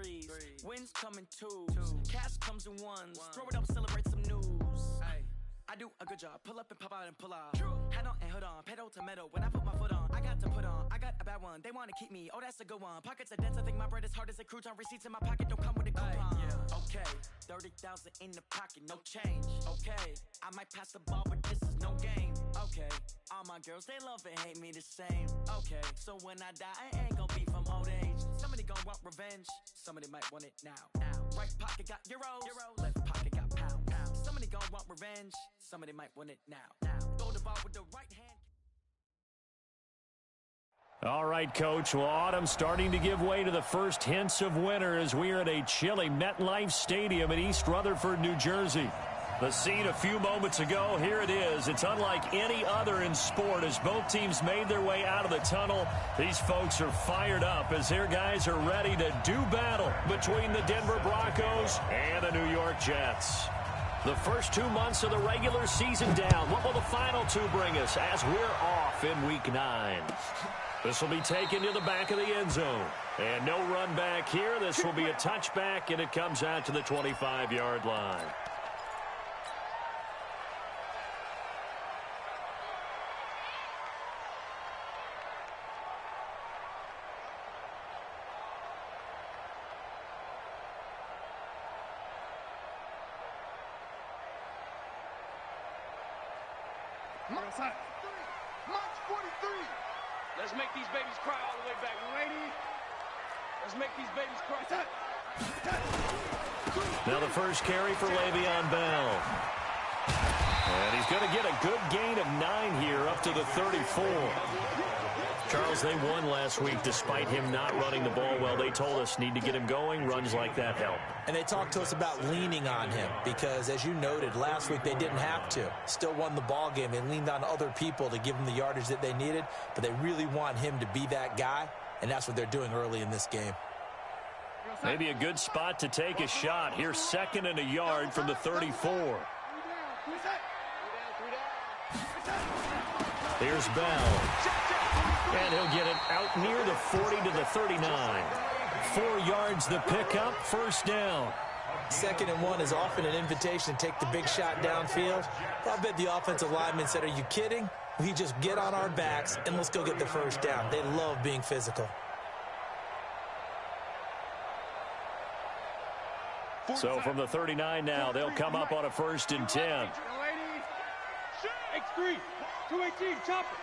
threes. Wins come in twos. Cash comes in ones. Throw it up, celebrate some news. I do a good job. Pull up and pop out and pull out. Head on and hood on. Pedal to metal. When I put my foot on, I got to put on. I got a bad one. They want to keep me. Oh, that's a good one. Pockets are dense. I think my bread is hard as a crouton. Receipts in my pocket don't come with a coupon. Okay, 30,000 in the pocket, no change. Okay, I might pass the ball, but this is no game. Okay, all my girls, they love and hate me the same. Okay, so when I die, I ain't gonna be from old age. Somebody gon' want revenge. Somebody might want it now. Right pocket got euros. Left pocket got pounds. Somebody gon' want revenge. Somebody might want it now. Throw the ball with the right hand. All right, Coach. Well, autumn starting to give way to the first hints of winter as we are at a chilly MetLife Stadium in East Rutherford, New Jersey. The scene a few moments ago, here it is. It's unlike any other in sport as both teams made their way out of the tunnel. These folks are fired up as their guys are ready to do battle between the Denver Broncos and the New York Jets. The first 2 months of the regular season down. What will the final two bring us as we're off in Week 9? This will be taken to the back of the end zone. And no run back here. This will be a touchback, and it comes out to the 25-yard line. March 43. Let's make these babies cry all the way back. Lady, let's make these babies cry. Now the first carry for Le'Veon Bell. And he's going to get a good gain of 9 here up to the 34. Charles, they won last week despite him not running the ball well. They told us need to get him going. Runs like that help. And they talked to us about leaning on him because, as you noted, last week they didn't have to. Still won the ball game. They leaned on other people to give them the yardage that they needed, but they really want him to be that guy, and that's what they're doing early in this game. Maybe a good spot to take a shot. Here's 2nd and a yard from the 34. Here's Bell. And he'll get it out near the 40 to the 39. 4 yards the pickup, first down. 2nd and 1 is often an invitation to take the big shot downfield. I bet the offensive lineman said, are you kidding? We just get on our backs and let's go get the first down. They love being physical. So from the 39 now, they'll come up on a 1st and 10. X3, 218, chop it.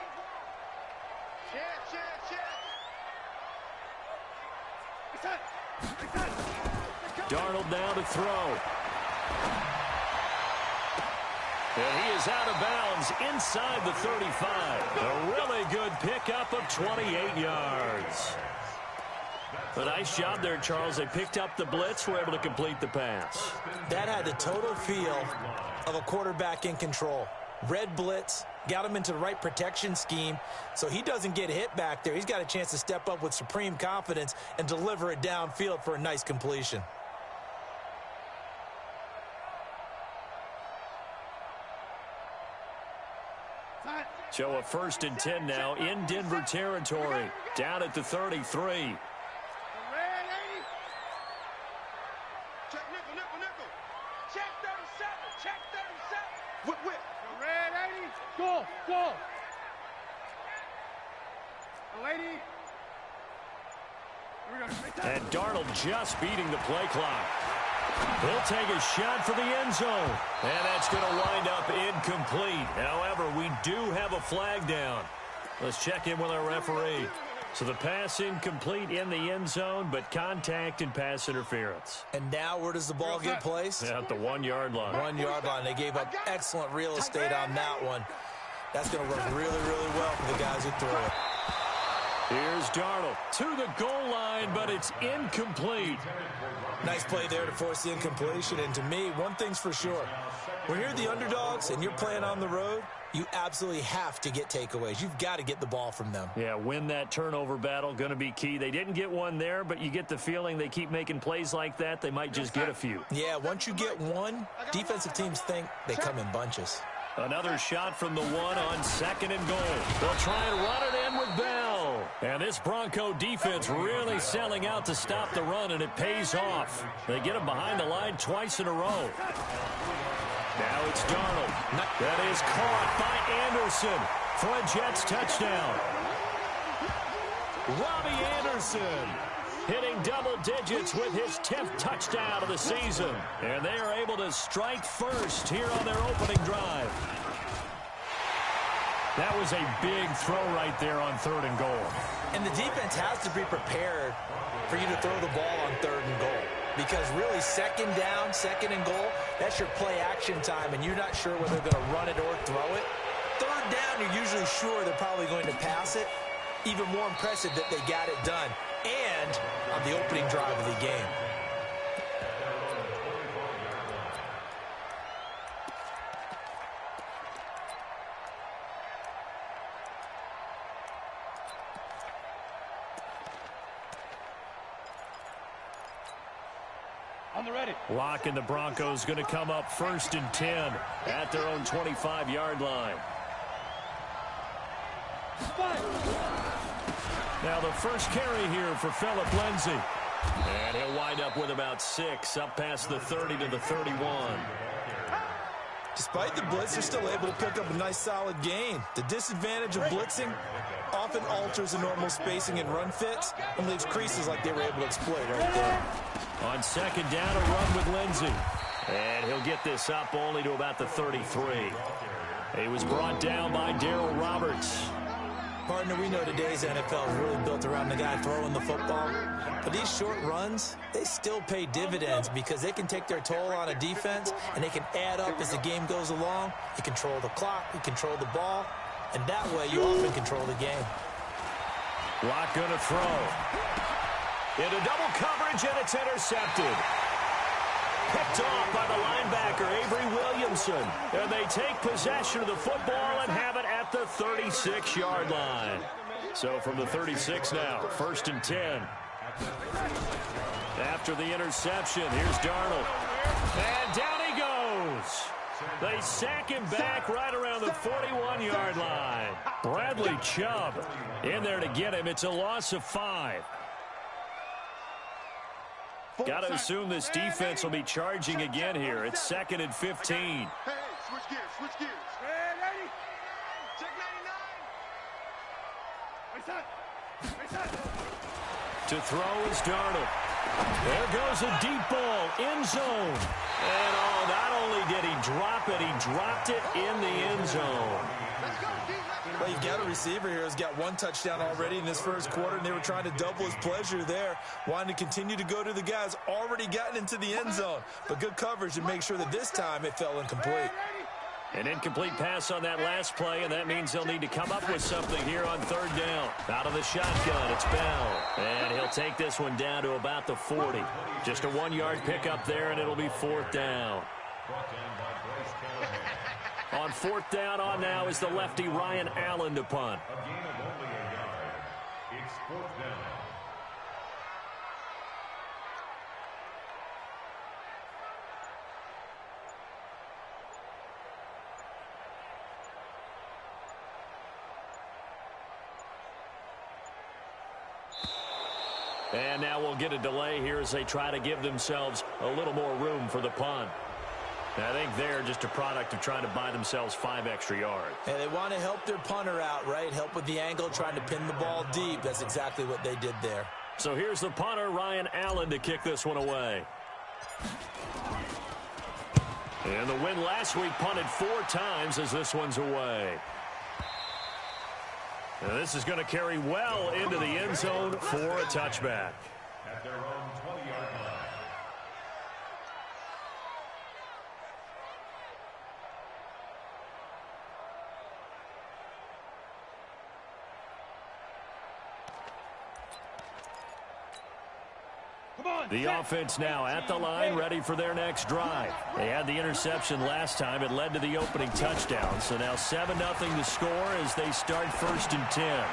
Darnold now to throw. And he is out of bounds inside the 35. A really good pickup of 28 yards. A nice job there, Charles. They picked up the blitz, were able to complete the pass. That had the total feel of a quarterback in control. Red blitz, got him into the right protection scheme, so he doesn't get hit back there. He's got a chance to step up with supreme confidence and deliver it downfield for a nice completion. So a 1st and 10 now in Denver territory. Down at the 33. Check nickel. Check 37. Whip. Red 80. Go. Lady. And Darnold just beating the play clock. He'll take a shot for the end zone. And that's going to wind up incomplete. However, we do have a flag down. Let's check in with our referee. So the pass incomplete in the end zone, but contact and pass interference. And now where does the ball get placed? At the 1-yard line. 1-yard line. They gave up excellent real estate on that one. That's going to work really, really well for the guys who throw it. Here's Darnold to the goal line, but it's incomplete. Nice play there to force the incompletion. And to me, one thing's for sure. When you're the underdogs and you're playing on the road, you absolutely have to get takeaways. You've got to get the ball from them. Yeah, win that turnover battle, going to be key. They didn't get one there, but you get the feeling they keep making plays like that, they might just get a few. Yeah, once you get one, defensive teams think they come in bunches. Another shot from the 1 on 2nd and goal. They'll try and run it in with Bell. And this Bronco defense really selling out to stop the run, and it pays off. They get him behind the line twice in a row. Now it's Darnold. That is caught by Anderson for a Jets touchdown. Robbie Anderson hitting double digits with his 10th touchdown of the season. And they are able to strike first here on their opening drive. That was a big throw right there on 3rd and goal. And the defense has to be prepared for you to throw the ball on 3rd and goal. Because really, 2nd down, 2nd and goal, that's your play action time, and you're not sure whether they're going to run it or throw it. 3rd down, you're usually sure they're probably going to pass it. Even more impressive that they got it done. And on the opening drive of the game. On the ready. Locke and the Broncos going to come up 1st and 10 at their own 25-yard line. Now the first carry here for Phillip Lindsay. And he'll wind up with about 6 up past the 30 to the 31. Despite the blitz, they're still able to pick up a nice solid gain. The disadvantage of blitzing often alters the normal spacing and run fits and leaves creases like they were able to exploit right there. On 2nd down, a run with Lindsay. And he'll get this up only to about the 33. He was brought down by Darryl Roberts. Partner, we know today's NFL is really built around the guy throwing the football. But these short runs, they still pay dividends because they can take their toll on a defense and they can add up as the game goes along. You control the clock, you control the ball, and that way you often control the game. Locke going to throw. Into double coverage, and it's intercepted. Picked off by the linebacker, Avery Williamson. And they take possession of the football and have it at the 36-yard line. So from the 36 now, 1st and 10. After the interception, here's Darnold. And down he goes. They sack him back right around the 41-yard line. Bradley Chubb in there to get him. It's a loss of 5. Got to assume this defense will be charging again here. It's 2nd and 15. Hey, switch gears, switch gears. Hey, ready? Check 99. Right side. To throw is Darnold. There goes a deep ball, end zone. And not only did he drop it, he dropped it in the end zone. Well, you've got a receiver here who's got 1 touchdown already in this first quarter, and they were trying to double his pleasure there, wanting to continue to go to the guys already gotten into the end zone. But good coverage to make sure that this time it fell incomplete. An incomplete pass on that last play, and that means they'll need to come up with something here on 3rd down. Out of the shotgun, it's Bell. And he'll take this one down to about the 40. Just a 1-yard pickup there, and it'll be 4th down. On 4th down on now is the lefty Ryan Allen to punt. It's 4th down. And now we'll get a delay here as they try to give themselves a little more room for the punt. I think they're just a product of trying to buy themselves 5 extra yards. And they want to help their punter out, right? Help with the angle, trying to pin the ball deep. That's exactly what they did there. So here's the punter, Ryan Allen, to kick this one away. And the win last week punted 4 times as this one's away. And this is going to carry well into the end zone for a touchback. At their own 20-yard line. The offense now at the line, ready for their next drive. They had the interception last time. It led to the opening touchdown. So now 7-0 to score as they start 1st and 10.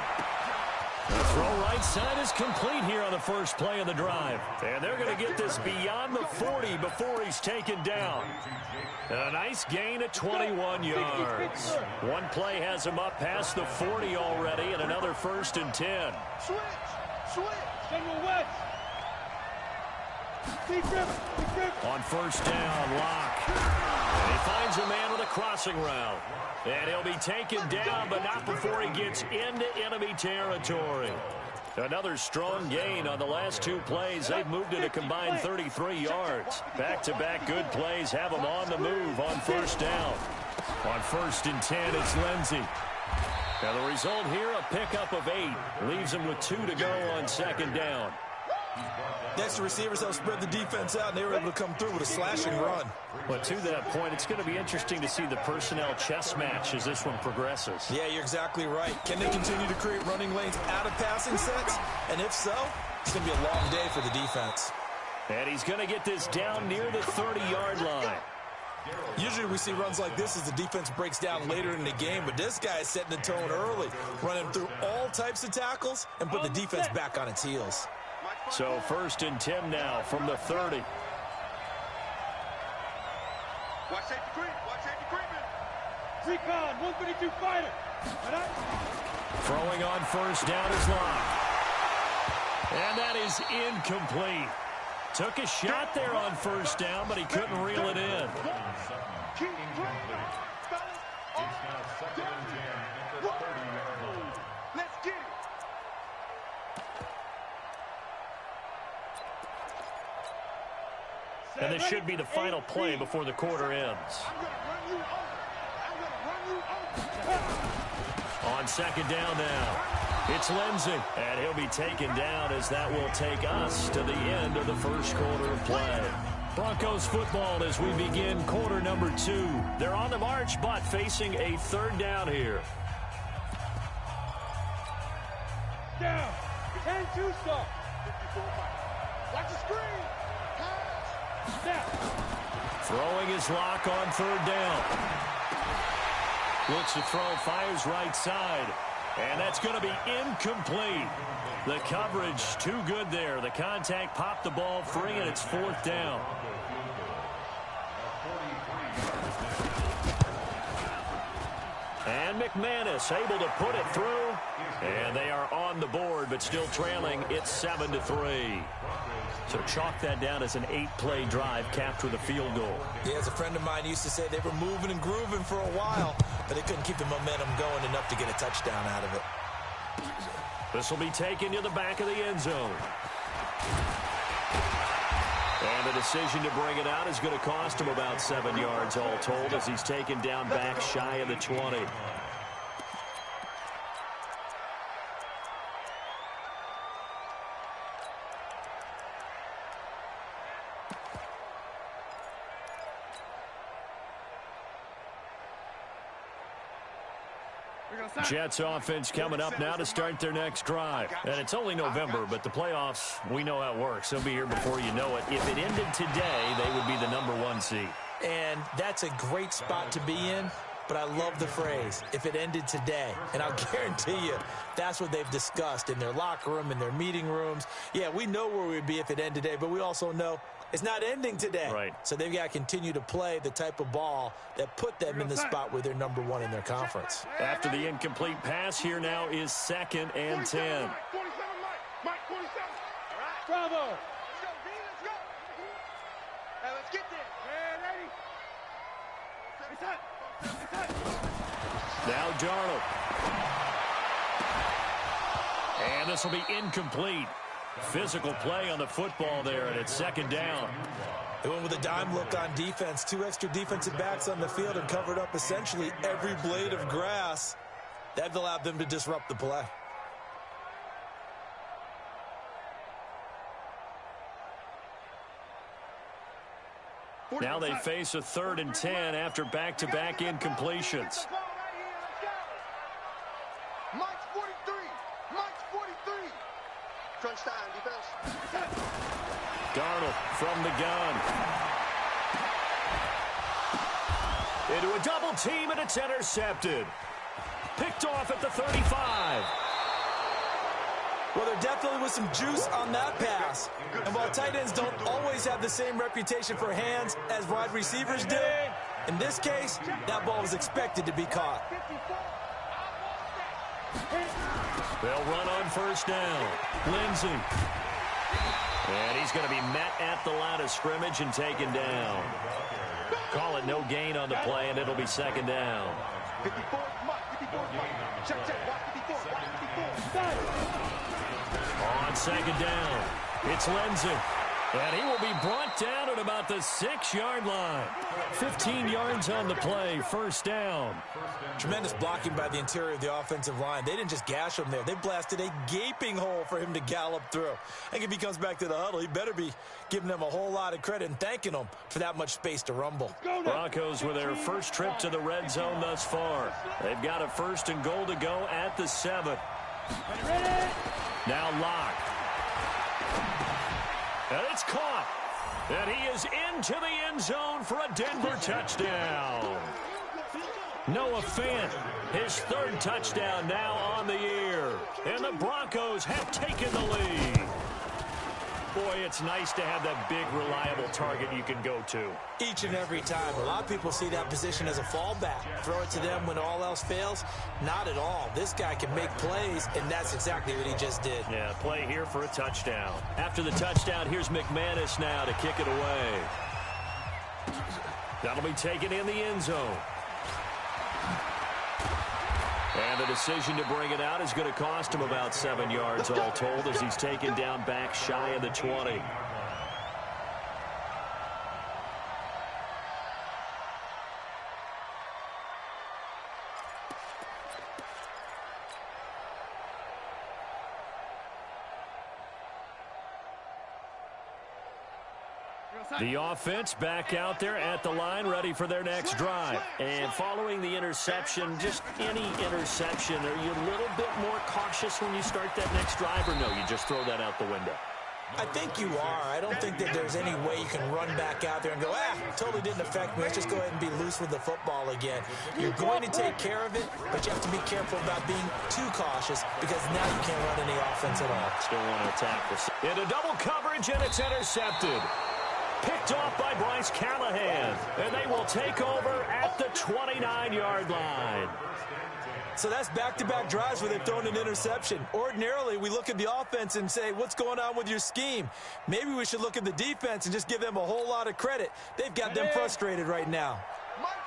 The throw right side is complete here on the first play of the drive. And they're going to get this beyond the 40 before he's taken down. A nice gain at 21 yards. One play has him up past the 40 already, and another 1st and 10. Switch. General West. On first down, Locke. And he finds a man with a crossing route. And he'll be taken down, but not before he gets into enemy territory. Another strong gain on the last 2 plays. They've moved it a combined 33 yards. Back-to-back good plays have them on the move on first down. On 1st and 10, it's Lindsey. Now the result here, a pickup of 8. Leaves them with 2 to go on 2nd down. Next, the receivers have spread the defense out, and they were able to come through with a slashing run. But to that point, it's going to be interesting to see the personnel chess match as this one progresses. Yeah, you're exactly right. Can they continue to create running lanes out of passing sets? And if so, it's going to be a long day for the defense. And he's going to get this down near the 30-yard line. Usually we see runs like this as the defense breaks down later in the game, but this guy is setting the tone early, running through all types of tackles and put the defense back on its heels. So 1st and 10 now from the 30. Watch safety creeping. Recon, 132 fighter. Throwing on first down is Locke. And that is incomplete. Took a shot there on first down, but he couldn't reel it in. Keep playing on, fellas. It's now 2nd and 10 at the 30-yard line. Let's get it. And this should be the final play before the quarter ends. I'm gonna run you over. On 2nd down now, it's Lindsey. And he'll be taken down as that will take us to the end of the first quarter of play. Broncos football as we begin quarter number 2. They're on the march, but facing a 3rd down here. Down. 10-2 stop. Watch the screen. Throwing his Locke on 3rd down. Looks to throw, fires right side. And that's going to be incomplete. The coverage too good there. The contact popped the ball free, and it's 4th down. And McManus able to put it through. And they are on the board, but still trailing. It's 7-3. So chalk that down as an 8-play drive capped with a field goal. Yeah, as a friend of mine used to say, they were moving and grooving for a while, but they couldn't keep the momentum going enough to get a touchdown out of it. This will be taken to the back of the end zone. And the decision to bring it out is going to cost him about 7 yards all told as he's taken down back shy of the 20. Jets offense coming up now to start their next drive. And it's only November, but the playoffs, we know how it works. They'll be here before you know it. If it ended today, they would be the #1 seed. And that's a great spot to be in, but I love the phrase, if it ended today. And I'll guarantee you, that's what they've discussed in their locker room, in their meeting rooms. Yeah, we know where we'd be if it ended today, but we also know it's not ending today. Right. So they've got to continue to play the type of ball that put them in the spot where they're #1 in their conference. After the incomplete pass, here now is 2nd and 10. 47, Mike, 47. All right. Bravo. Let's go, D, let's go. Hey, let's get there. Hey, ready? Now Darnold. And this will be incomplete. Physical play on the football there, and it's 2nd down. They went with a dime look on defense. 2 extra defensive backs on the field and covered up essentially every blade of grass. That allowed them to disrupt the play. Now they face a 3rd and 10 after back-to-back incompletions. Mike's 43. Mike's 43. Crunch time, defense. Darnold from the gun. Into a double team, and it's intercepted. Picked off at the 35. Well, there definitely was some juice on that pass. And while tight ends don't always have the same reputation for hands as wide receivers do, in this case, that ball was expected to be caught. They'll run on first down. Lindsey. And he's going to be met at the line of scrimmage and taken down. Call it no gain on the play, and it'll be second down. 54, check, watch 54. On second down, it's Lindsey. And he will be brought down at about the 6-yard line. 15 yards on the play, first down. Tremendous blocking by the interior of the offensive line. They didn't just gash him there. They blasted a gaping hole for him to gallop through. I think if he comes back to the huddle, he better be giving them a whole lot of credit and thanking them for that much space to rumble. Broncos with their first trip to the red zone thus far. They've got a 1st and goal to go at the 7. Now Locke. And it's caught. And he is into the end zone for a Denver touchdown. Noah Fant, his 3rd touchdown now on the year. And the Broncos have taken the lead. Boy, it's nice to have that big, reliable target you can go to. Each and every time. A lot of people see that position as a fallback. Throw it to them when all else fails. Not at all. This guy can make plays, and that's exactly what he just did. Yeah, play here for a touchdown. After the touchdown, here's McManus now to kick it away. That'll be taken in the end zone. And the decision to bring it out is going to cost him about 7 yards all told as he's taken down back shy of the 20. The offense back out there at the line, ready for their next drive. And following the interception, just any interception, are you a little bit more cautious when you start that next drive, or no, you just throw that out the window? I think you are. I don't think that there's any way you can run back out there and go, totally didn't affect me. Let's just go ahead and be loose with the football again. You're going to take care of it, but you have to be careful about being too cautious because now you can't run any offense at all. Still want to attack this. Into double coverage, and it's intercepted. Picked off by Bryce Callahan, and they will take over at the 29-yard line. So that's back-to-back drives where they've thrown an interception. Ordinarily, we look at the offense and say, what's going on with your scheme? Maybe we should look at the defense and just give them a whole lot of credit. They've got them frustrated right now.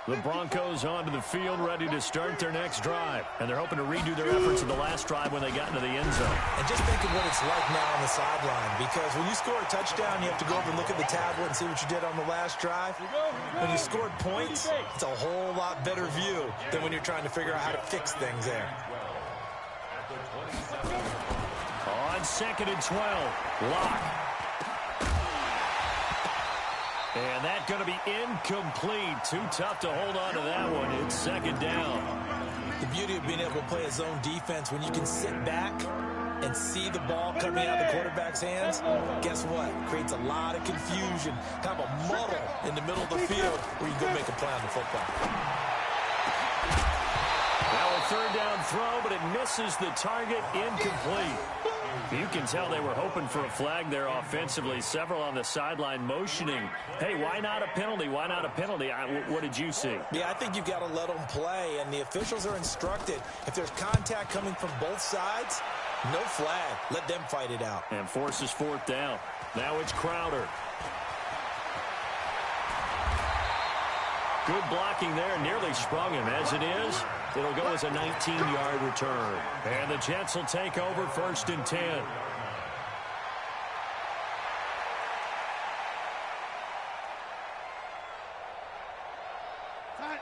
The Broncos onto the field, ready to start their next drive. And they're hoping to redo their efforts in the last drive when they got into the end zone. And just think of what it's like now on the sideline, because when you score a touchdown, you have to go over and look at the tablet and see what you did on the last drive. When you scored points, it's a whole lot better view than when you're trying to figure out how to fix things there. On 2nd and 12, Locke. And that's going to be incomplete. Too tough to hold on to that one. It's second down. The beauty of being able to play a zone defense when you can sit back and see the ball coming out of the quarterback's hands, guess what? Creates a lot of confusion, kind of a muddle in the middle of the field where you go make a play on the football. Now a 3rd down throw, but it misses the target, incomplete. You can tell they were hoping for a flag there offensively. Several on the sideline motioning. Hey, why not a penalty? Why not a penalty? What did you see? Yeah, I think you've got to let them play, and the officials are instructed. If there's contact coming from both sides, no flag. Let them fight it out. And forces 4th down. Now it's Crowder. Good blocking there. Nearly sprung him. As it is, it'll go as a 19-yard return. And the Jets will take over 1st and 10.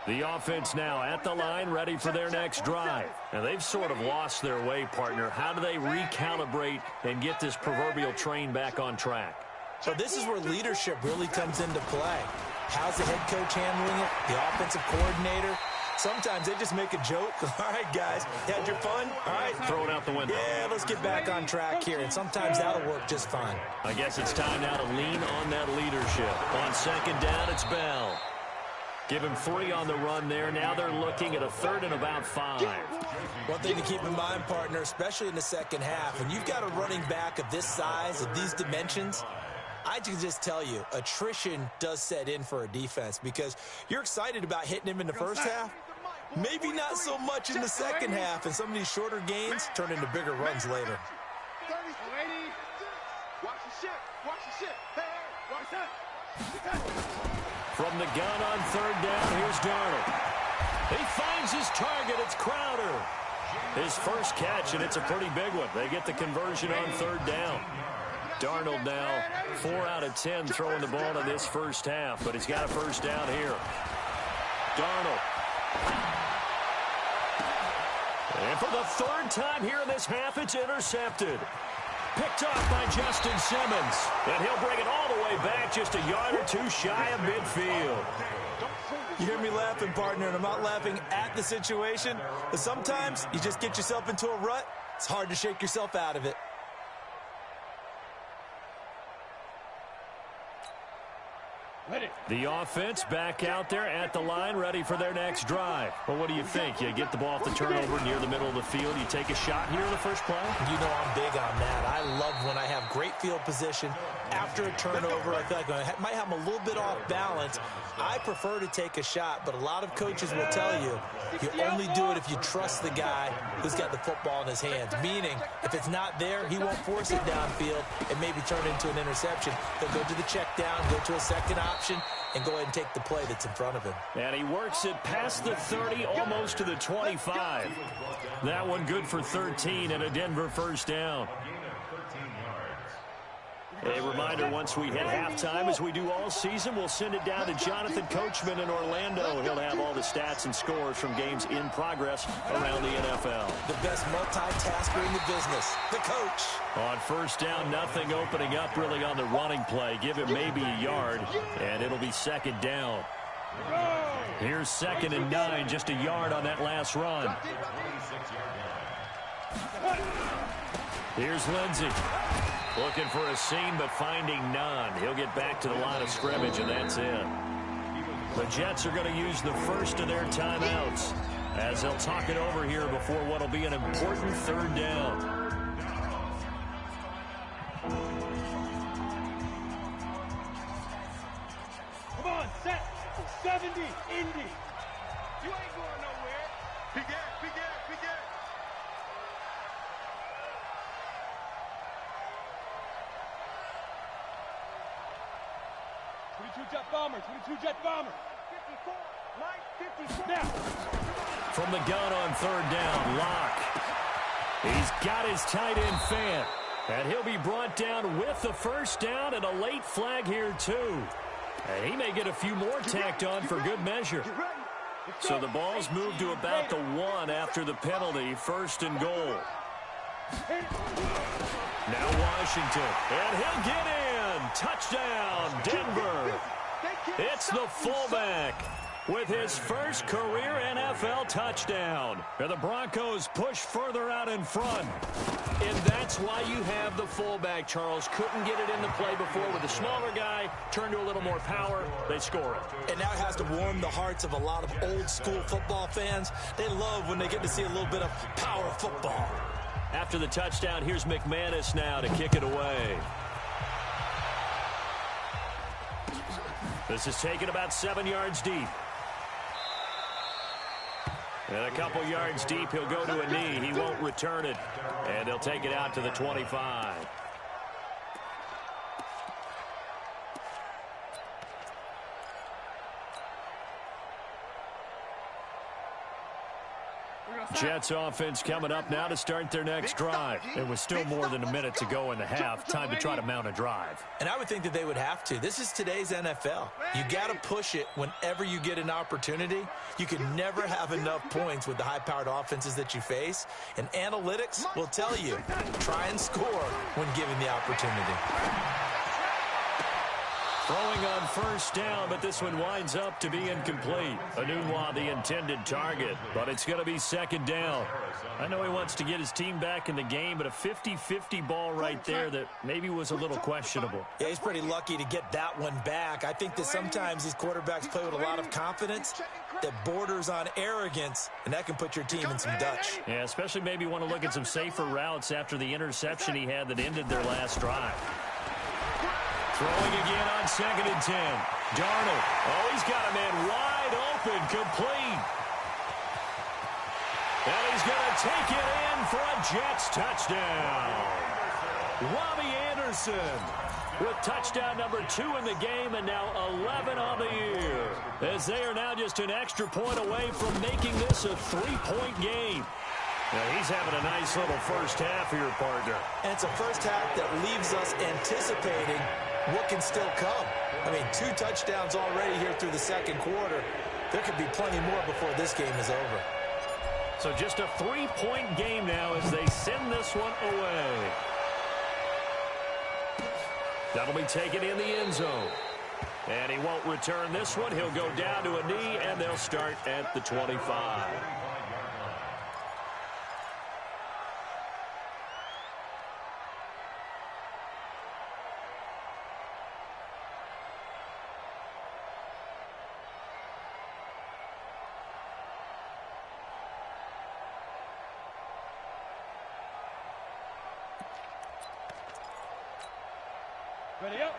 The offense now at the line, ready for their next drive. And they've sort of lost their way, partner. How do they recalibrate and get this proverbial train back on track? So this is where leadership really comes into play. How's the head coach handling it? The offensive coordinator? Sometimes they just make a joke. All right, guys, you had your fun? All right. Throw it out the window. Yeah, let's get back on track here. And sometimes that'll work just fine. I guess it's time now to lean on that leadership. On 2nd down, it's Bell. Give him 3 on the run there. Now they're looking at a 3rd and about 5. One thing to keep in mind, partner, especially in the second half, when you've got a running back of this size, of these dimensions, I can just tell you, attrition does set in for a defense because you're excited about hitting him in the first half. Maybe not so much in the second half, and some of these shorter gains turn into bigger runs later. From the gun on 3rd down, here's Darnold. He finds his target. It's Crowder. His first catch, and it's a pretty big one. They get the conversion on 3rd down. Darnold now 4 out of 10 throwing the ball in this first half, but he's got a first down here. Darnold. And for the 3rd time here in this half, it's intercepted. Picked off by Justin Simmons. And he'll bring it all the way back just a yard or 2 shy of midfield. You hear me laughing, partner, and I'm not laughing at the situation, but sometimes you just get yourself into a rut. It's hard to shake yourself out of it. The offense back out there at the line, ready for their next drive. Well, what do you think? You get the ball off the turnover near the middle of the field. You take a shot here in the first play? You know I'm big on that. I love when I have great field position. After a turnover, I feel like I might have them a little bit off balance. I prefer to take a shot, but a lot of coaches will tell you, you only do it if you trust the guy who's got the football in his hands. Meaning, if it's not there, he won't force it downfield and maybe turn it into an interception. He'll go to the check down, go to a second option, and go ahead and take the play that's in front of him. And he works it past the 30, almost to the 25. That one good for 13 and a Denver first down. A reminder, once we hit halftime, as we do all season, we'll send it down to Jonathan Coachman in Orlando. He'll have all the stats and scores from games in progress around the NFL. The best multitasker in the business, the coach. On first down, nothing opening up really on the running play. Give him maybe a yard, and it'll be 2nd down. Here's 2nd and 9, just a yard on that last run. Here's Lindsey. Looking for a seam, but finding none. He'll get back to the line of scrimmage, and that's it. The Jets are going to use the first of their timeouts as they'll talk it over here before what will be an important 3rd down. Come on, set. 70, Indy. You ain't going nowhere. Big air. 22 Jet Bomber. 54, Mike, 54. Now. From the gun on 3rd down, Locke. He's got his tight end Fant. And he'll be brought down with the first down and a late flag here too. And he may get a few more tacked on for good measure. So the ball's moved to about the 1 after the penalty, 1st and goal. Now Washington, and he'll get in. Touchdown, Denver. It's the fullback with his first career NFL touchdown. And the Broncos push further out in front. And that's why you have the fullback, Charles. Couldn't get it into play before with a smaller guy. Turned to a little more power. They score it. And now it has to warm the hearts of a lot of old-school football fans. They love when they get to see a little bit of power football. After the touchdown, here's McManus now to kick it away. This is taken about 7 yards deep. And a couple yards deep, he'll go to a knee. He won't return it. And they'll take it out to the 25. Jets offense coming up now to start their next drive. It was still more than a minute to go in the half. Time to try to mount a drive. And I would think that they would have to. This is today's NFL. You got to push it whenever you get an opportunity. You can never have enough points with the high-powered offenses that you face. And analytics will tell you, try and score when given the opportunity. Throwing on first down, but this one winds up to be incomplete. Enunwa the intended target, but it's going to be second down. I know he wants to get his team back in the game, but a 50-50 ball right there that maybe was a little questionable. Yeah, he's pretty lucky to get that one back. I think that sometimes these quarterbacks play with a lot of confidence that borders on arrogance, and that can put your team in some Dutch. Yeah, especially maybe want to look at some safer routes after the interception he had that ended their last drive. Throwing again on 2nd and 10. Darnold. Oh, he's got a man wide open, complete. And he's going to take it in for a Jets touchdown. Robbie Anderson with touchdown number 2 in the game and now 11 on the year. As they are now just an extra point away from making this a 3-point game. Now he's having a nice little first half here, partner. And it's a first half that leaves us anticipating what can still come. I mean, 2 touchdowns already here through the second quarter. There could be plenty more before this game is over. So just a 3-point game now as they send this one away. That'll be taken in the end zone. And he won't return this one. He'll go down to a knee, and they'll start at the 25.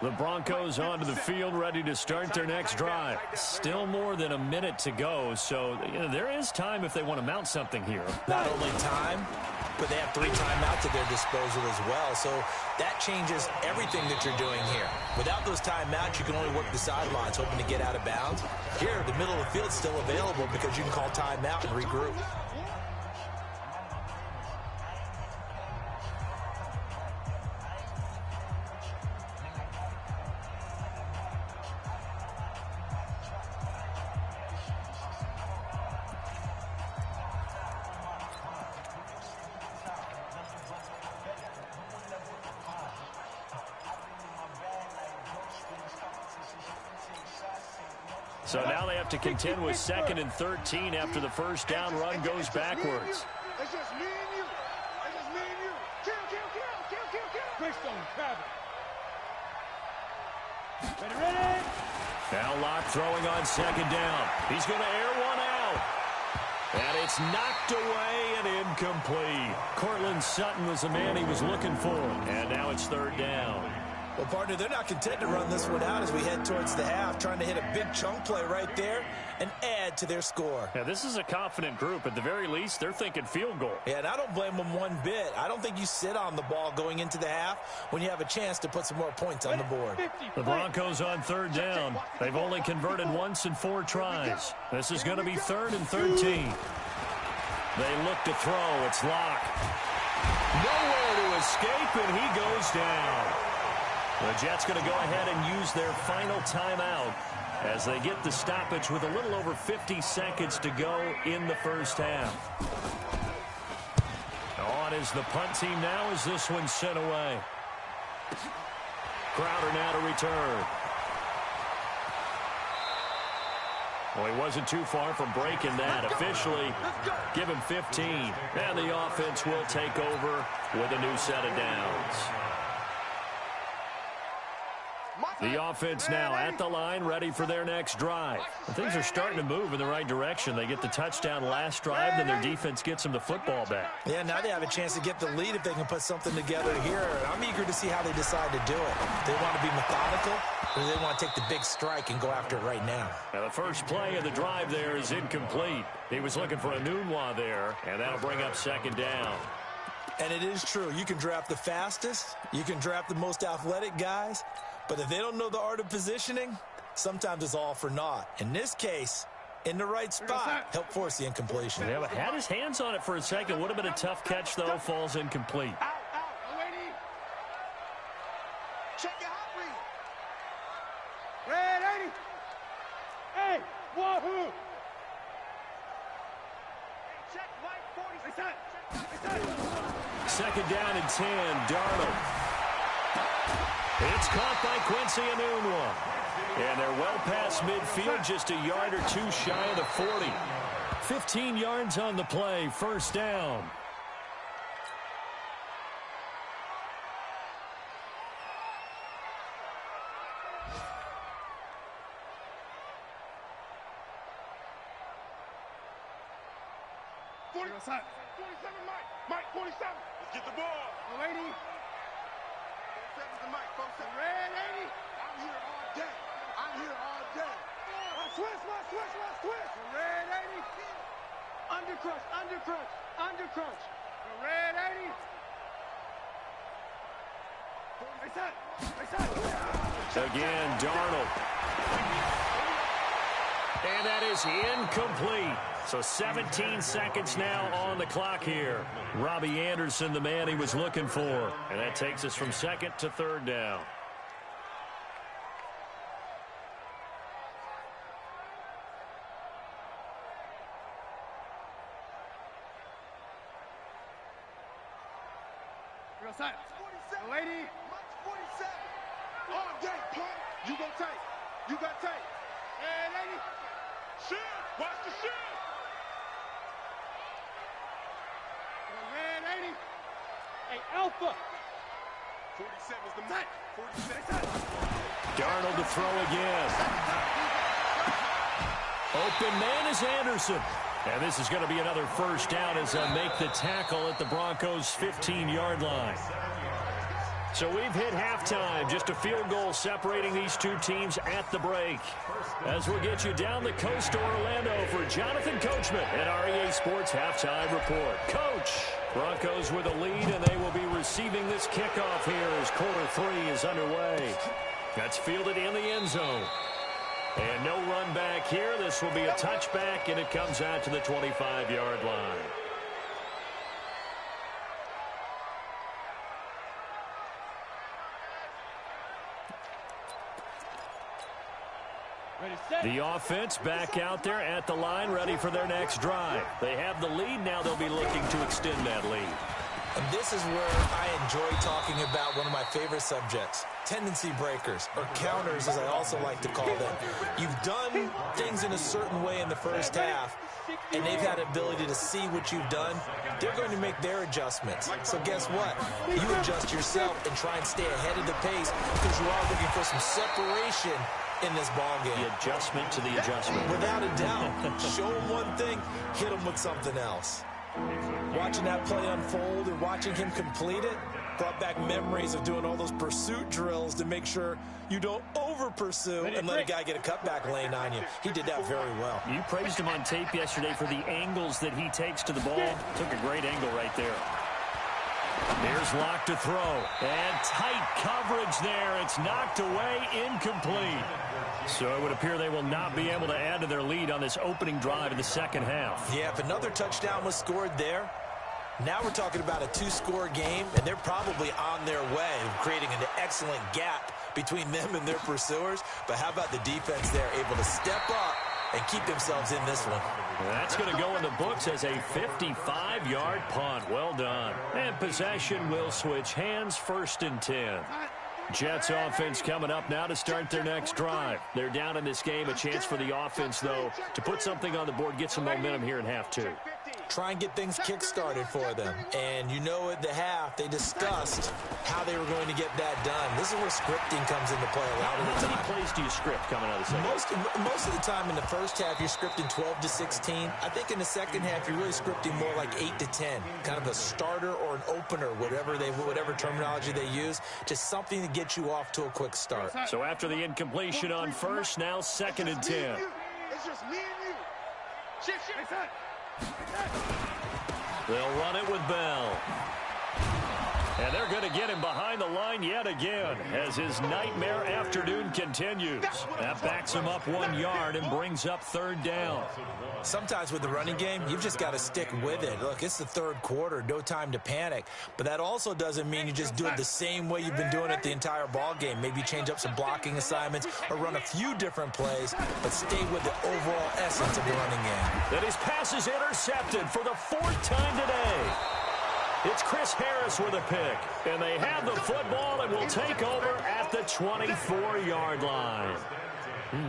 The Broncos onto the field, ready to start their next drive. Still more than a minute to go, so there is time if they want to mount something here. Not only time, but they have 3 timeouts at their disposal as well, so that changes everything that you're doing here. Without those timeouts, you can only work the sidelines, hoping to get out of bounds. Here, the middle of the field's still available because you can call timeout and regroup. So now they have to contend with 2nd and 13 after the first down run goes backwards. It's just me and you. It's just me and you. Kill. Greystone, grab it. Ready. Now Locke throwing on 2nd down. He's going to air one out. And it's knocked away and incomplete. Cortland Sutton was the man he was looking for. And now it's 3rd down. Well, partner, they're not content to run this one out as we head towards the half, trying to hit a big chunk play right there and add to their score. Yeah, this is a confident group. At the very least, they're thinking field goal. Yeah, and I don't blame them one bit. I don't think you sit on the ball going into the half when you have a chance to put some more points on the board. The Broncos on 3rd down. They've only converted once in 4 tries. This is going to be 3rd and 13. They look to throw. It's Locke. Nowhere to escape, and he goes down. The Jets going to go ahead and use their final timeout as they get the stoppage with a little over 50 seconds to go in the first half. On is the punt team now as this one's sent away. Crowder now to return. Well, he wasn't too far from breaking that. Officially, give him 15. And the offense will take over with a new set of downs. The offense now at the line, ready for their next drive. And things are starting to move in the right direction. They get the touchdown last drive, then their defense gets them the football back. Yeah, now they have a chance to get the lead if they can put something together here. I'm eager to see how they decide to do it. They want to be methodical, or they want to take the big strike and go after it right now. Now the first play of the drive there is incomplete. He was looking for Enunwa there, and that'll bring up 2nd down. And it is true. You can draft the fastest. You can draft the most athletic guys. But if they don't know the art of positioning, sometimes it's all for naught. In this case, in the right spot, help force the incompletion. Yeah, but had his hands on it for a second. Would have been a tough catch, though. Falls incomplete. Out, lady. Check your hot read. Ready. Hey, wahoo. Check Mike 40. 2nd down and 10, Darnold. It's caught by Quincy Enunwa. And they're well past midfield, just a yard or two shy of the 40. 15 yards on the play, first down. Outside. 47, Mike. Mike, 47. Let's get the ball. 80. 47's the Mike. 47. Red 80. I'm here all day. I'm here all day. Switch. Red 80. Undercrunch. Red 80. Again, Darnold. And that is incomplete. So 17 seconds now on the clock here. Robbie Anderson, the man he was looking for. And that takes us from second to third down. Outside. 47. Lady. 47. All day, punt. You go tight. Hey, lady. Shoot. Watch the shoot. Red 80. Hey, Alpha. 47 is the Mike. 46. Darnold to throw again. Open man is Anderson. And this is going to be another first down as they make the tackle at the Broncos' 15-yard line. So we've hit halftime, just a field goal separating these two teams at the break. As we'll get you down the coast to Orlando for Jonathan Coachman at our EA Sports Halftime Report. Coach, Broncos with a lead, and they will be receiving this kickoff here as quarter 3 is underway. That's fielded in the end zone. And no run back here. This will be a touchback, and it comes out to the 25-yard line. The offense back out there at the line, ready for their next drive. They have the lead. Now they'll be looking to extend that lead. And this is where I enjoy talking about one of my favorite subjects, tendency breakers, or counters as I also like to call them. You've done things in a certain way in the first half, and they've had the ability to see what you've done. They're going to make their adjustments. So guess what? You adjust yourself and try and stay ahead of the pace because you are looking for some separation in this ball game. The adjustment to the adjustment. Without a doubt. Show them one thing, hit them with something else. Watching that play unfold and watching him complete it brought back memories of doing all those pursuit drills to make sure you don't over-pursue and let a guy get a cutback lane on you. He did that very well. You praised him on tape yesterday for the angles that he takes to the ball. Took a great angle right there. Here's Locke to throw. And tight coverage there. It's knocked away, incomplete. So it would appear they will not be able to add to their lead on this opening drive in the second half. Yeah, if another touchdown was scored there, now we're talking about a 2-score game, and they're probably on their way, creating an excellent gap between them and their pursuers. But how about the defense there, able to step up and keep themselves in this one? That's going to go in the books as a 55-yard punt. Well done. And possession will switch hands, 1st and 10. Jets offense coming up now to start their next drive. They're down in this game. A chance for the offense, though, to put something on the board, get some momentum here in half 2. Try and get things kick-started for them. And you know at the half, they discussed how they were going to get that done. This is where scripting comes into play a lot of the time. How many plays do you script coming out of the second? Most of the time in the first half, you're scripting 12 to 16. I think in the second half, you're really scripting more like 8 to 10. Kind of a starter or an opener, whatever terminology they use. Just something to get you off to a quick start. So after the incompletion on first, now 2nd and 10. It's just me and you. Shit. They'll run it with Bell. And they're going to get him behind the line yet again as his nightmare afternoon continues. That backs him up 1 yard and brings up 3rd down. Sometimes with the running game, you've just got to stick with it. Look, it's the 3rd quarter, no time to panic. But that also doesn't mean you just do it the same way you've been doing it the entire ball game. Maybe change up some blocking assignments or run a few different plays, but stay with the overall essence of the running game. That his pass is intercepted for the 4th time today. It's Chris Harris with a pick, and they have the football and will take over at at the 24-yard line.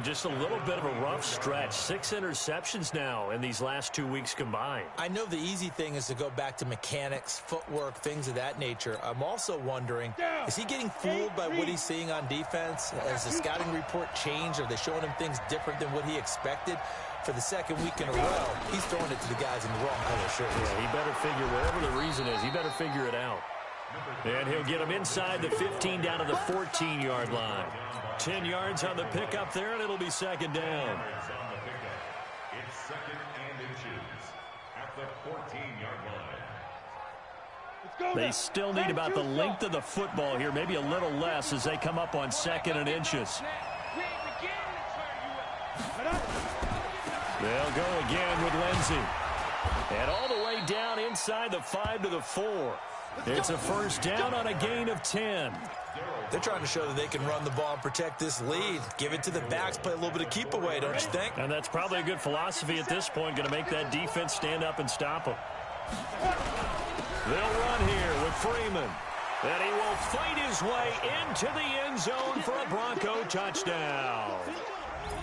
Just a little bit of a rough stretch. 6 interceptions now in these last 2 weeks combined. I know the easy thing is to go back to mechanics, footwork, things of that nature. I'm also wondering, is he getting fooled by what he's seeing on defense? Has the scouting report changed? Are they showing him things different than what he expected? For the second week in a row, he's throwing it to the guys in the wrong color shirts. Yeah, he better figure, whatever the reason is, he better figure it out. And he'll get him inside the 15 down to the 14-yard line. 10 yards on the pickup there, and it'll be second down. It's second and inches at the 14-yard line. They still need about the length of the football here, maybe a little less as they come up on second and inches. They'll go again with Lindsey. And all the way down inside the 5 to the 4. It's a first down on a gain of 10. They're trying to show that they can run the ball and protect this lead. Give it to the backs, play a little bit of keep away, don't you think? And that's probably a good philosophy at this point, going to make that defense stand up and stop them. They'll run here with Freeman. And he will fight his way into the end zone for a Bronco touchdown.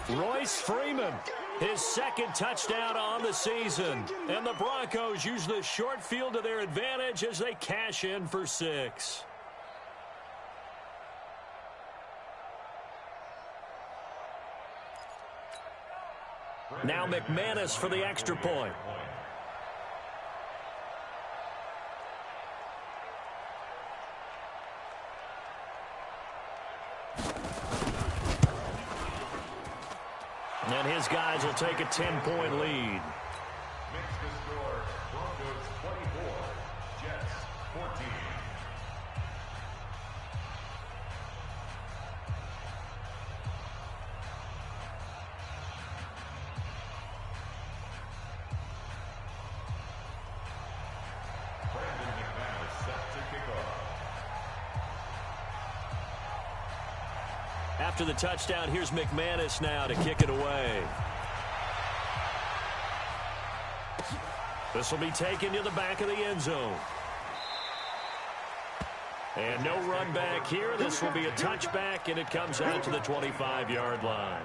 Royce Freeman, his second touchdown on the season. And the Broncos use the short field to their advantage as they cash in for 6. Now McManus for the extra point. And his guys will take a 10-point lead. Makes the score Broncos 24, Jets 14. Brandon McManus set to kick off. After the touchdown, here's McManus now to kick it away. This will be taken to the back of the end zone. And no run back here. This will be a touchback, and it comes out to the 25-yard line.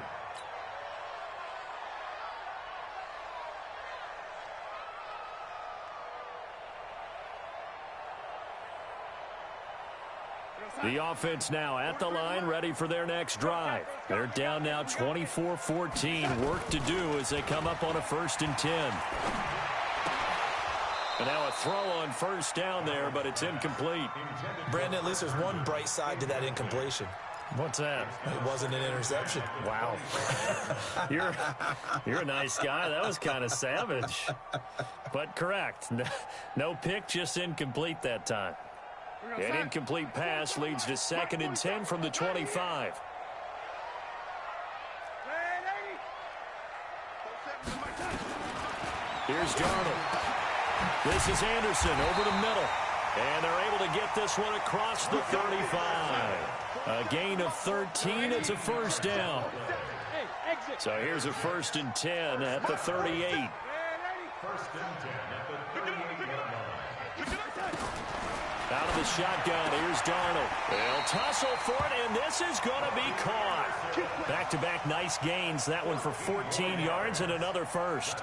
The offense now at the line, ready for their next drive. They're down now 24-14. Work to do as they come up on a 1st and 10. And now a throw on first down there, but it's incomplete. Brandon, at least there's one bright side to that incompletion. What's that? It wasn't an interception. Wow. You're a nice guy. That was kind of savage. But correct. No pick, just incomplete that time. An incomplete pass leads to 2nd and 10 from the 25. Here's Darnold. This is Anderson over the middle. And they're able to get this one across the 35. A gain of 13. It's a first down. So here's a 1st and 10 at the 38. 1st and 10 at the 38-yard line. Out of the shotgun, here's Darnold. They'll tussle for it, and this is going to be caught. Back-to-back nice gains. That one for 14 yards and another first.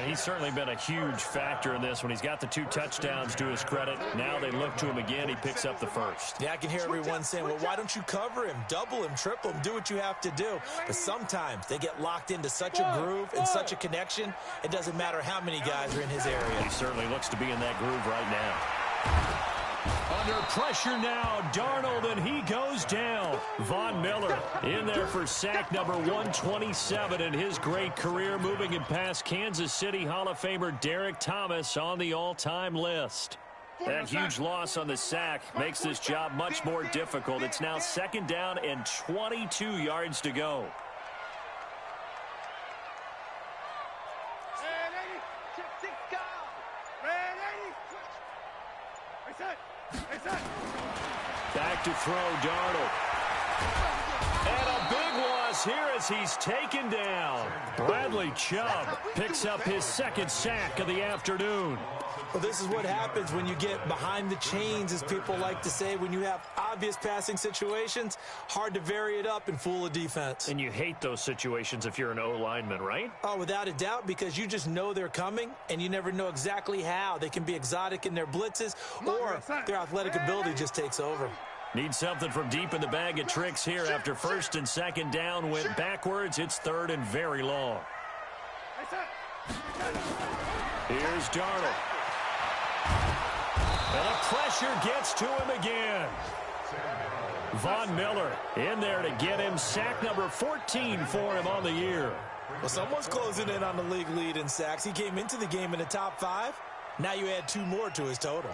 He's certainly been a huge factor in this when he's got the 2 touchdowns to his credit. Now they look to him again. He picks up the first. Yeah, I can hear everyone saying, well, why don't you cover him, double him, triple him, do what you have to do. But sometimes they get locked into such a groove and such a connection, it doesn't matter how many guys are in his area. He certainly looks to be in that groove right now. Under pressure now, Darnold, and he goes down. Von Miller in there for sack number 127 in his great career, moving him past Kansas City Hall of Famer Derek Thomas on the all-time list. That huge loss on the sack makes this job much more difficult. It's now 2nd down and 22 yards to go. Back to throw, Darnold. And a big one loss here as he's taken down. Bradley Chubb picks up his second sack of the afternoon. Well, this is what happens when you get behind the chains, as people like to say. When you have obvious passing situations, hard to vary it up and fool a defense. And you hate those situations if you're an O-lineman, right? Oh, without a doubt, because you just know they're coming, and you never know exactly how. They can be exotic in their blitzes, or their athletic ability just takes over. Need something from deep in the bag of tricks here after first and second down went backwards. It's third and very long. Here's Darnold. And the pressure gets to him again. Von Miller in there to get him sack number 14 for him on the year. Well, someone's closing in on the league lead in sacks. He came into the game in the top 5. Now you add 2 more to his total.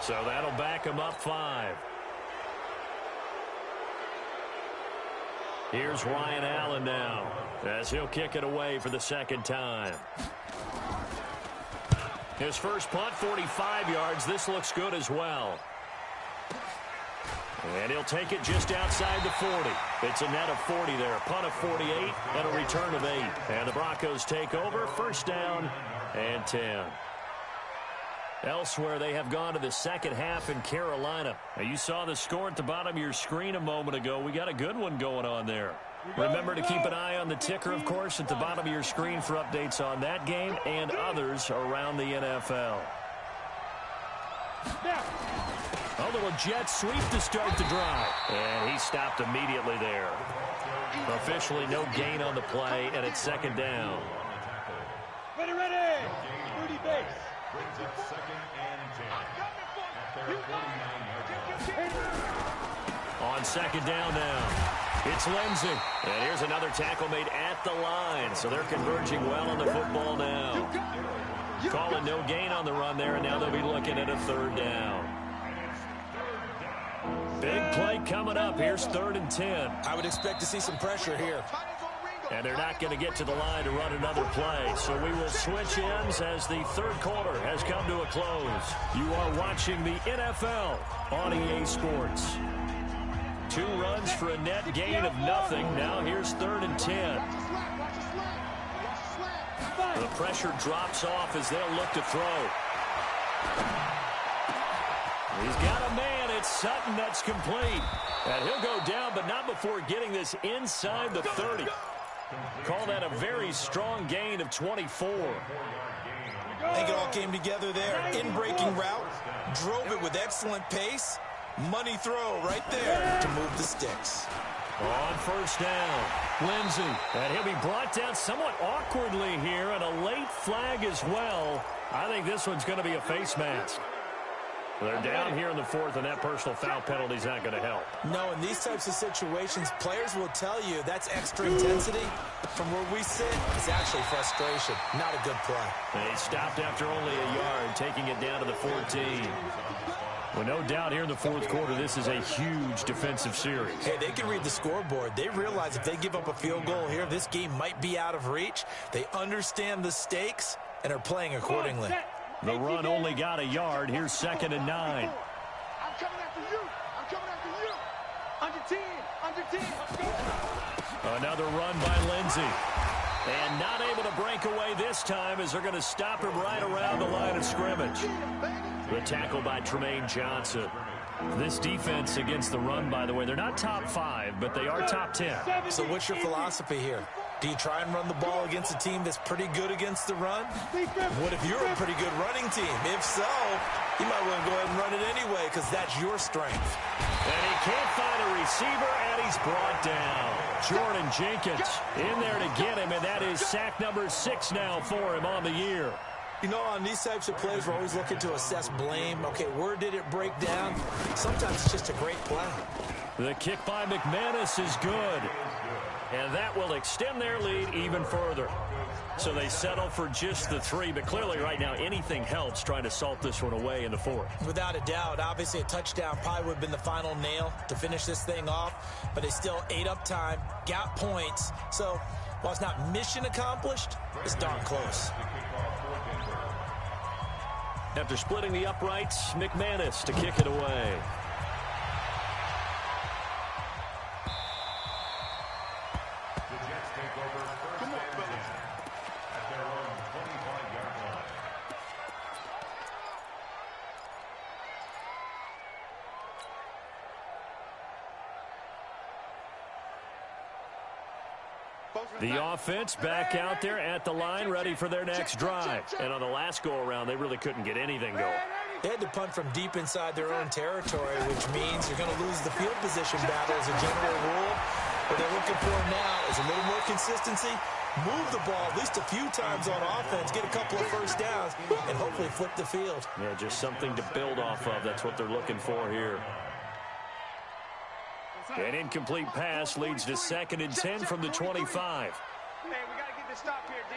So that'll back him up 5. Here's Ryan Allen now as he'll kick it away for the second time. His first punt, 45 yards. This looks good as well. And he'll take it just outside the 40. It's a net of 40 there. A punt of 48 and a return of 8. And the Broncos take over. First down and 10. Elsewhere, they have gone to the second half in Carolina. Now, you saw the score at the bottom of your screen a moment ago. We got a good one going on there. Remember to keep an eye on the ticker, of course, at the bottom of your screen for updates on that game and others around the NFL. A little jet sweep to start the drive. And he stopped immediately there. Officially no gain on the play, and it's second down. Ready. Rudy Bates. Brings up second and 10. After 49 yards. On second down now, it's Lindsey. And here's another tackle made at the line. So they're converging well on the football now. Calling no gain on the run there, and now they'll be looking at a third down. Big play coming up. Here's third and 10. I would expect to see some pressure here. And they're not going to get to the line to run another play. So we will switch ends as the third quarter has come to a close. You are watching the NFL on EA Sports. 2 runs for a net gain of nothing. Now here's third and 10. The pressure drops off as they'll look to throw. He's got a man. It's Sutton that's complete. And he'll go down, but not before getting this inside the 30. Call that a very strong gain of 24. I think it all came together there. In-breaking route, drove it with excellent pace. Money throw right there to move the sticks. On first down, Lindsey. And he'll be brought down somewhat awkwardly here, and a late flag as well. I think this one's going to be a face mask. They're down here in the 4th, and that personal foul penalty is not going to help. No, in these types of situations, players will tell you that's extra intensity. From where we sit, it's actually frustration, not a good play. They stopped after only a yard, taking it down to the 14. Well, no doubt here in the 4th quarter, this is a huge defensive series. Hey, they can read the scoreboard. They realize if they give up a field goal here, this game might be out of reach. They understand the stakes and are playing accordingly. The run only got a yard. Here's second and 9. I'm coming after you. Under 10. Let's go. Another run by Lindsey. And not able to break away this time as they're going to stop him right around the line of scrimmage. The tackle by Tremaine Johnson. This defense against the run, by the way, they're not top 5, but they are top 10. So what's your philosophy here? Do you try and run the ball against a team that's pretty good against the run? What if you're a pretty good running team? If so, you might want to go ahead and run it anyway because that's your strength. And he can't find a receiver, and he's brought down. Jordan Jenkins in there to get him, and that is sack number 6 now for him on the year. You know, on these types of plays, we're always looking to assess blame. Okay, where did it break down? Sometimes it's just a great play. The kick by McManus is good. And that will extend their lead even further. So they settle for just the 3, but clearly right now anything helps trying to salt this one away in the 4th. Without a doubt, obviously a touchdown probably would have been the final nail to finish this thing off, but they still ate up time, got points. So while it's not mission accomplished, it's darn close. After splitting the uprights, McManus to kick it away. The offense back out there at the line, ready for their next drive. And on the last go-around, they really couldn't get anything going. They had to punt from deep inside their own territory, which means you're going to lose the field position battle as a general rule. What they're looking for now is a little more consistency, move the ball at least a few times on offense, get a couple of first downs, and hopefully flip the field. Yeah, just something to build off of. That's what they're looking for here. An incomplete pass leads to 2nd and 10 from the 25. Hey, we got to get this stop here, D.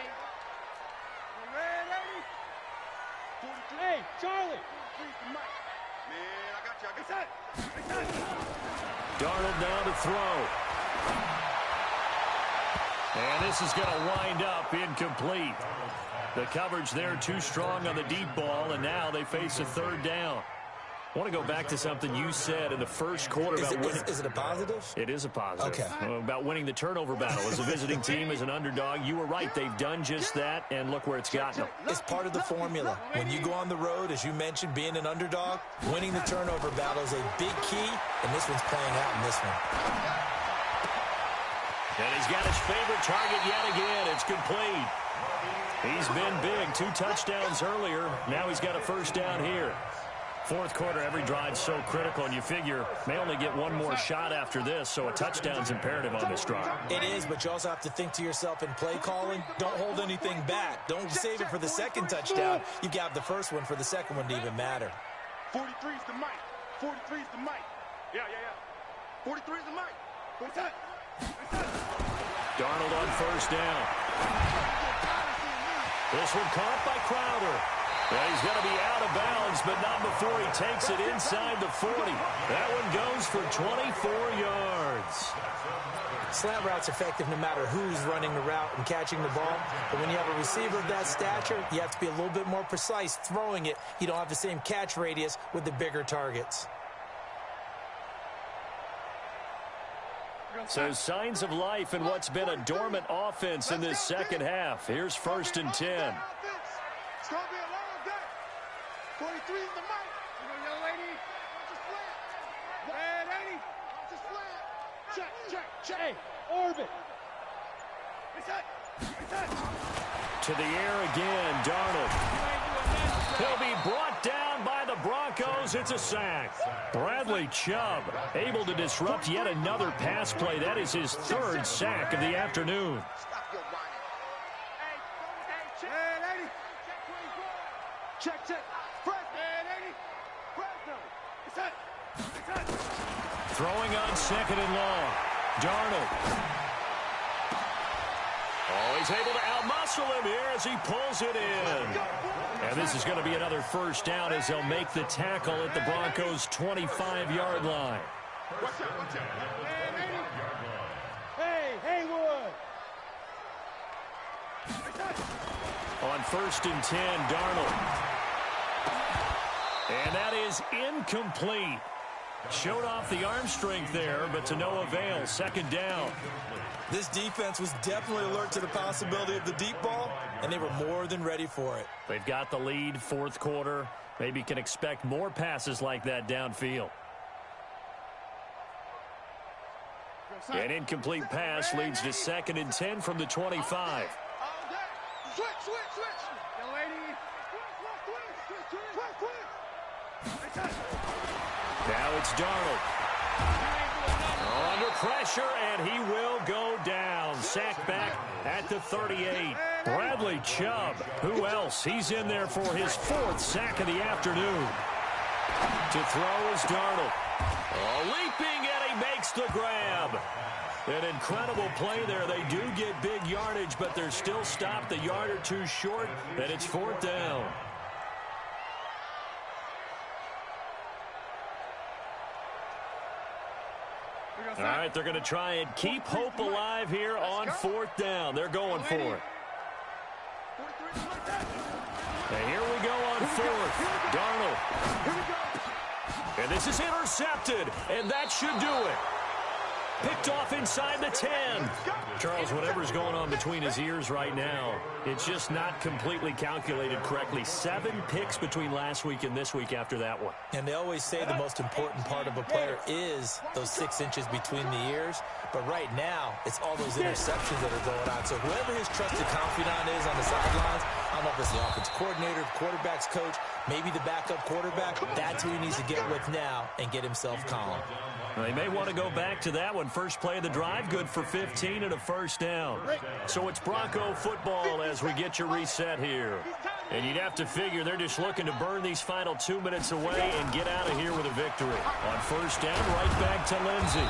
Hey, Charlie. Man, I got you. Darnold now to throw. And this is going to wind up incomplete. The coverage there too strong on the deep ball, and now they face a 3rd down. I want to go back to something you said in the first quarter about winning. Is it a positive? It is a positive. Okay. About winning the turnover battle. As a visiting team, as an underdog, you were right. They've done just that, and look where it's gotten them. It's part of the formula. When you go on the road, as you mentioned, being an underdog, winning the turnover battle is a big key, and this one's playing out in this one. And he's got his favorite target yet again. It's complete. He's been big. 2 touchdowns earlier. Now he's got a first down here. 4th quarter, every drive's so critical, and you figure may only get one more shot after this, so a touchdown's imperative on this drive. It is, but you also have to think to yourself in play calling, don't hold anything back. Don't save it for the 2nd touchdown. You've got the first one for the 2nd one to even matter. 43's the mic. 43's the mic. Yeah. 43's the mic. What's that? Darnold on first down. This one caught by Crowder. Well, he's going to be out of bounds, but not before he takes it inside the 40. That one goes for 24 yards. Slant route's effective no matter who's running the route and catching the ball. But when you have a receiver of that stature, you have to be a little bit more precise throwing it. You don't have the same catch radius with the bigger targets. So signs of life in what's been a dormant offense in this second half. Here's 1st and 10. It's going to be a long day. 43's the mic. Young lady. Just flat. Red 80. Just flat. Check. Hey, orbit. To the air again, Darnold. He'll be brought down by the Broncos. It's a sack. Bradley Chubb able to disrupt yet another pass play. That is his 3rd sack of the afternoon. Check. Throwing on 2nd and long. Darnold. Oh, he's able to outmuscle him here as he pulls it in. And this is going to be another first down as they'll make the tackle at the Broncos' 25-yard line. Hey, Haywood. On 1st and 10, Darnold. And that is incomplete. Showed off the arm strength there, but to no avail. 2nd down. This defense was definitely alert to the possibility of the deep ball, and they were more than ready for it. They've got the lead, 4th quarter. Maybe can expect more passes like that downfield. An incomplete pass leads to 2nd and 10 from the 25. Switch. Young lady. Switch. Now it's Darnold. Under pressure, and he will go down. Sacked back at the 38. Bradley Chubb. Who else? He's in there for his 4th sack of the afternoon. To throw is Darnold. Leaping, and he makes the grab. An incredible play there. They do get big yardage, but they're still stopped a yard or two short, and it's 4th down. All right, they're going to try and keep hope alive here on 4th down. They're going for it. And here we go on 4th. Darnold. And this is intercepted, and that should do it. Picked off inside the 10. Charles, whatever's going on between his ears right now, it's just not completely calculated correctly. 7 picks between last week and this week after that one. And they always say the most important part of a player is those 6 inches between the ears. But right now, it's all those interceptions that are going on. So whoever his trusted confidant is on the sidelines, I don't know if it's the offensive coordinator, the quarterback's coach, maybe the backup quarterback, that's who he needs to get with now and get himself calm. Well, they may want to go back to that one. First play of the drive, good for 15 and a first down. So it's Bronco football as we get you reset here. And you'd have to figure they're just looking to burn these final 2 minutes away and get out of here with a victory. On first down, right back to Lindsey.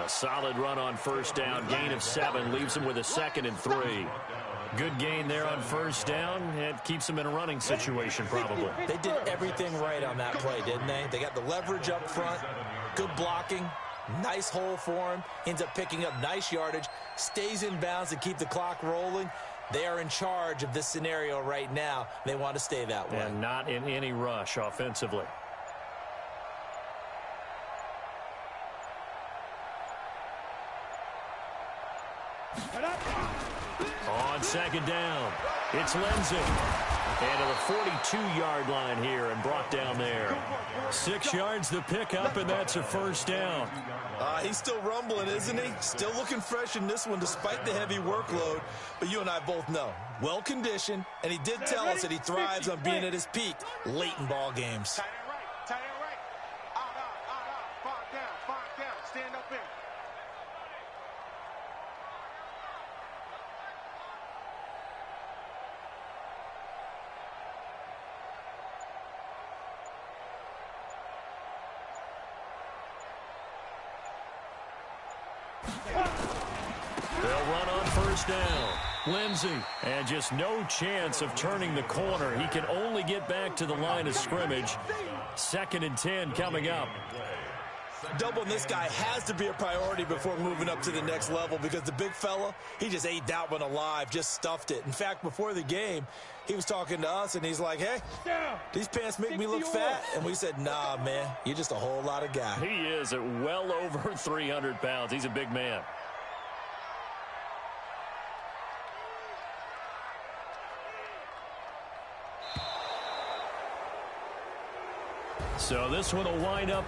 A solid run on first down, gain of 7, leaves him with a 2nd and 3. Good gain there on first down. It keeps them in a running situation, probably. They did everything right on that play, didn't they? They got the leverage up front, good blocking, nice hole for him, ends up picking up nice yardage, stays in bounds to keep the clock rolling. They are in charge of this scenario right now. They want to stay that way. And not in any rush offensively. On second down, it's Lindsey. And to the 42-yard line here and brought down there. 6 yards the pickup, and that's a first down. He's still rumbling, isn't he? Still looking fresh in this one despite the heavy workload. But you and I both know, well-conditioned, and he did tell us that he thrives on being at his peak late in ball games. Tight end right, tight end right. Out. 5 down, stand up in. They'll run on first down. Lindsey, and just no chance of turning the corner. He can only get back to the line of scrimmage. 2nd and 10 coming up. Doubling this guy has to be a priority before moving up to the next level because the big fella, he just ate that one alive, just stuffed it. In fact, before the game, he was talking to us, and he's like, hey, these pants make me look fat. And we said, nah, man, you're just a whole lot of guy. He is at well over 300 pounds. He's a big man. So this one will wind up